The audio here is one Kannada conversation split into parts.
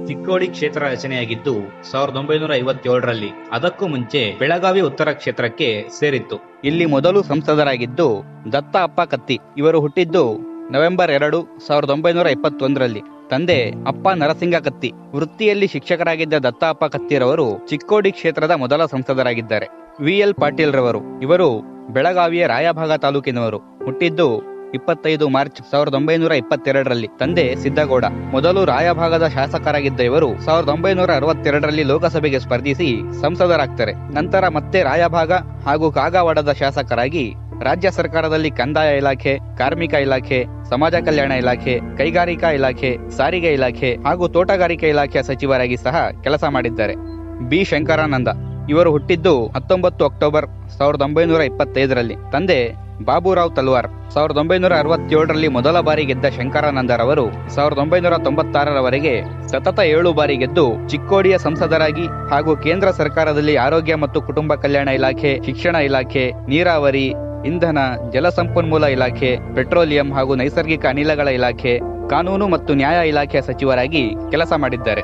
ಚಿಕ್ಕೋಡಿ ಕ್ಷೇತ್ರ ರಚನೆಯಾಗಿದ್ದು 1957ರಲ್ಲಿ. ಅದಕ್ಕೂ ಮುಂಚೆ ಬೆಳಗಾವಿ ಉತ್ತರ ಕ್ಷೇತ್ರಕ್ಕೆ ಸೇರಿತ್ತು. ಇಲ್ಲಿ ಮೊದಲು ಸಂಸದರಾಗಿದ್ದು ದತ್ತ ಅಪ್ಪ ಕತ್ತಿ. ಇವರು ಹುಟ್ಟಿದ್ದು ನವೆಂಬರ್ 2, 1921ರಲ್ಲಿ. ತಂದೆ ಅಪ್ಪ ನರಸಿಂಗ ಕತ್ತಿ. ವೃತ್ತಿಯಲ್ಲಿ ಶಿಕ್ಷಕರಾಗಿದ್ದ ದತ್ತ ಅಪ್ಪ ಕತ್ತಿರವರು ಚಿಕ್ಕೋಡಿ ಕ್ಷೇತ್ರದ ಮೊದಲ ಸಂಸದರಾಗಿದ್ದಾರೆ. VL ಪಾಟೀಲ್ ರವರು. ಇವರು ಬೆಳಗಾವಿಯ ರಾಯಭಾಗ ತಾಲೂಕಿನವರು. ಹುಟ್ಟಿದ್ದು 25 ಮಾರ್ಚ್ 1922ರಲ್ಲಿ. ತಂದೆ ಸಿದ್ದಗೌಡ. ಮೊದಲು ರಾಯಭಾಗದ ಶಾಸಕರಾಗಿದ್ದ ಇವರು 1962ರಲ್ಲಿ ಲೋಕಸಭೆಗೆ ಸ್ಪರ್ಧಿಸಿ ಸಂಸದರಾಗ್ತಾರೆ. ನಂತರ ಮತ್ತೆ ರಾಯಭಾಗ ಹಾಗೂ ಕಾಗವಾಡದ ಶಾಸಕರಾಗಿ ರಾಜ್ಯ ಸರ್ಕಾರದಲ್ಲಿ ಕಂದಾಯ ಇಲಾಖೆ, ಕಾರ್ಮಿಕ ಇಲಾಖೆ, ಸಮಾಜ ಕಲ್ಯಾಣ ಇಲಾಖೆ, ಕೈಗಾರಿಕಾ ಇಲಾಖೆ, ಸಾರಿಗೆ ಇಲಾಖೆ ಹಾಗೂ ತೋಟಗಾರಿಕೆ ಇಲಾಖೆಯ ಸಚಿವರಾಗಿ ಸಹ ಕೆಲಸ ಮಾಡಿದ್ದಾರೆ. ಬಿ ಶಂಕರಾನಂದ. ಇವರು ಹುಟ್ಟಿದ್ದು 19 ಅಕ್ಟೋಬರ್ 1925ರಲ್ಲಿ. ತಂದೆ ಬಾಬುರಾವ್ ತಲ್ವಾರ್. 1967ರಲ್ಲಿ ಮೊದಲ ಬಾರಿ ಗೆದ್ದ ಶಂಕರಾನಂದರವರು 1996ರವರೆಗೆ ಸತತ 7 ಬಾರಿ ಗೆದ್ದು ಚಿಕ್ಕೋಡಿಯ ಸಂಸದರಾಗಿ ಹಾಗೂ ಕೇಂದ್ರ ಸರ್ಕಾರದಲ್ಲಿ ಆರೋಗ್ಯ ಮತ್ತು ಕುಟುಂಬ ಕಲ್ಯಾಣ ಇಲಾಖೆ, ಶಿಕ್ಷಣ ಇಲಾಖೆ, ನೀರಾವರಿ, ಇಂಧನ, ಜಲಸಂಪನ್ಮೂಲ ಇಲಾಖೆ, ಪೆಟ್ರೋಲಿಯಂ ಹಾಗೂ ನೈಸರ್ಗಿಕ ಅನಿಲಗಳ ಇಲಾಖೆ, ಕಾನೂನು ಮತ್ತು ನ್ಯಾಯ ಇಲಾಖೆಯ ಸಚಿವರಾಗಿ ಕೆಲಸ ಮಾಡಿದ್ದಾರೆ.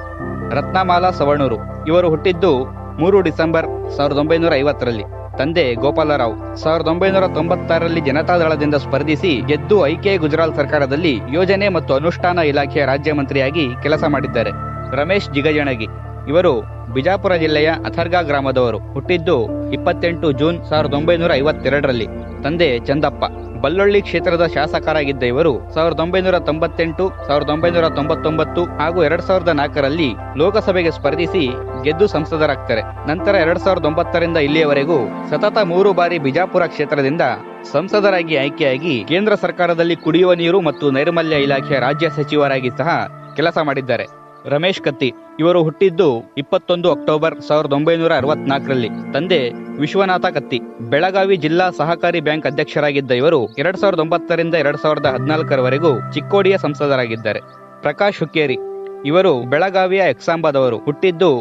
ರತ್ನಮಾಲಾ ಸವಣೂರು. ಇವರು ಹುಟ್ಟಿದ್ದು 3 ಡಿಸೆಂಬರ್ 1950ರಲ್ಲಿ. ತಂದೆ ಗೋಪಾಲರಾವ್. 1996ರಲ್ಲಿ ಜನತಾದಳದಿಂದ ಸ್ಪರ್ಧಿಸಿ ಗೆದ್ದು ಐಕೆ ಗುಜರಾಲ್ ಸರ್ಕಾರದಲ್ಲಿ ಯೋಜನೆ ಮತ್ತು ಅನುಷ್ಠಾನ ಇಲಾಖೆಯ ರಾಜ್ಯ ಮಂತ್ರಿಯಾಗಿ ಕೆಲಸ ಮಾಡಿದ್ದಾರೆ. ರಮೇಶ್ ಜಿಗಜಣಗಿ. ಇವರು ಬಿಜಾಪುರ ಜಿಲ್ಲೆಯ ಅಥರ್ಗಾ ಗ್ರಾಮದವರು. ಹುಟ್ಟಿದ್ದು 28 ಜೂನ್ 1952ರಲ್ಲಿ. ತಂದೆ ಚಂದಪ್ಪ. ಬಲ್ಲೊಳ್ಳಿ ಕ್ಷೇತ್ರದ ಶಾಸಕರಾಗಿದ್ದ ಇವರು 1998, 1999 ಹಾಗೂ 2004ರಲ್ಲಿ ಲೋಕಸಭೆಗೆ ಸ್ಪರ್ಧಿಸಿ ಗೆದ್ದು ಸಂಸದರಾಗ್ತಾರೆ. ನಂತರ 2009ರಿಂದ ಇಲ್ಲಿಯವರೆಗೂ ಸತತ 3 ಬಾರಿ ಬಿಜಾಪುರ ಕ್ಷೇತ್ರದಿಂದ ಸಂಸದರಾಗಿ ಆಯ್ಕೆಯಾಗಿ ಕೇಂದ್ರ ಸರ್ಕಾರದಲ್ಲಿ ಕುಡಿಯುವ ನೀರು ಮತ್ತು ನೈರ್ಮಲ್ಯ ಇಲಾಖೆಯ ರಾಜ್ಯ ಸಚಿವರಾಗಿ ಸಹ ಕೆಲಸ ಮಾಡಿದ್ದಾರೆ. ರಮೇಶ್ ಕತ್ತಿ. ಇವರು ಹುಟ್ಟಿದ್ದು 21 ಅಕ್ಟೋಬರ್ 1964ರಲ್ಲಿ. ತಂದೆ ವಿಶ್ವನಾಥ ಕತ್ತಿ. ಬೆಳಗಾವಿ ಜಿಲ್ಲಾ ಸಹಕಾರಿ ಬ್ಯಾಂಕ್ ಅಧ್ಯಕ್ಷರಾಗಿದ್ದ ಇವರು 2009ರಿಂದ 2014ರವರೆಗೂ ಚಿಕ್ಕೋಡಿಯ ಸಂಸದರಾಗಿದ್ದಾರೆ. ಪ್ರಕಾಶ್ ಹುಕ್ಕೇರಿ. ಇವರು ಬೆಳಗಾವಿಯ ಎಕ್ಸಾಂಬದವರು. ಹುಟ್ಟಿದ್ದು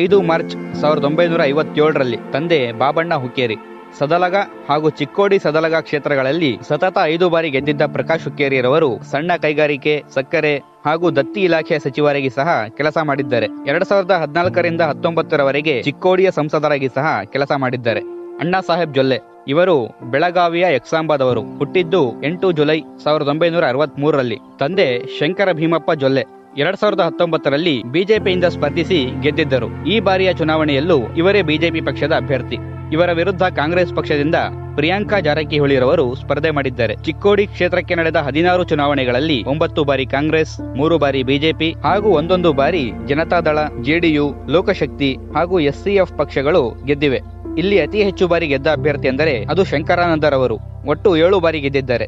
5 ಮಾರ್ಚ್ 1957ರಲ್ಲಿ. ತಂದೆ ಬಾಬಣ್ಣ ಹುಕ್ಕೇರಿ. ಸದಲಗ ಹಾಗೂ ಚಿಕ್ಕೋಡಿ ಸದಲಗ ಕ್ಷೇತ್ರಗಳಲ್ಲಿ ಸತತ 5 ಬಾರಿ ಗೆದ್ದಿದ್ದ ಪ್ರಕಾಶ್ ಹುಕ್ಕೇರಿರವರು ಸಣ್ಣ ಕೈಗಾರಿಕೆ, ಸಕ್ಕರೆ ಹಾಗೂ ದತ್ತಿ ಇಲಾಖೆಯ ಸಚಿವರಾಗಿ ಸಹ ಕೆಲಸ ಮಾಡಿದ್ದಾರೆ. 2014ರಿಂದ 19ರವರೆಗೆ ಚಿಕ್ಕೋಡಿಯ ಸಂಸದರಾಗಿ ಸಹ ಕೆಲಸ ಮಾಡಿದ್ದಾರೆ. ಅಣ್ಣಾ ಸಾಹೇಬ್ ಜೊಲ್ಲೆ. ಇವರು ಬೆಳಗಾವಿಯ ಎಕ್ಸಾಂಬದವರು. ಹುಟ್ಟಿದ್ದು 8 ಜುಲೈ 1963ರಲ್ಲಿ. ತಂದೆ ಶಂಕರ ಭೀಮಪ್ಪ ಜೊಲ್ಲೆ. 2019ರಲ್ಲಿ ಬಿಜೆಪಿಯಿಂದ ಸ್ಪರ್ಧಿಸಿ ಗೆದ್ದಿದ್ದರು. ಈ ಬಾರಿಯ ಚುನಾವಣೆಯಲ್ಲೂ ಇವರೇ ಬಿಜೆಪಿ ಪಕ್ಷದ ಅಭ್ಯರ್ಥಿ. ಇವರ ವಿರುದ್ಧ ಕಾಂಗ್ರೆಸ್ ಪಕ್ಷದಿಂದ ಪ್ರಿಯಾಂಕಾ ಜಾರಕಿಹೊಳಿರವರು ಸ್ಪರ್ಧೆ ಮಾಡಿದ್ದಾರೆ. ಚಿಕ್ಕೋಡಿ ಕ್ಷೇತ್ರಕ್ಕೆ ನಡೆದ 16 ಚುನಾವಣೆಗಳಲ್ಲಿ 9 ಬಾರಿ ಕಾಂಗ್ರೆಸ್, 3 ಬಾರಿ ಬಿಜೆಪಿ ಹಾಗೂ 1 ಬಾರಿ ಜನತಾದಳ, ಜೆಡಿಯು, ಲೋಕಶಕ್ತಿ ಹಾಗೂ SCF ಪಕ್ಷಗಳು ಗೆದ್ದಿವೆ. ಇಲ್ಲಿ ಅತಿ ಹೆಚ್ಚು ಬಾರಿ ಗೆದ್ದ ಅಭ್ಯರ್ಥಿ ಎಂದರೆ ಅದು ಶಂಕರಾನಂದರವರು. ಒಟ್ಟು 7 ಬಾರಿ ಗೆದ್ದಿದ್ದಾರೆ.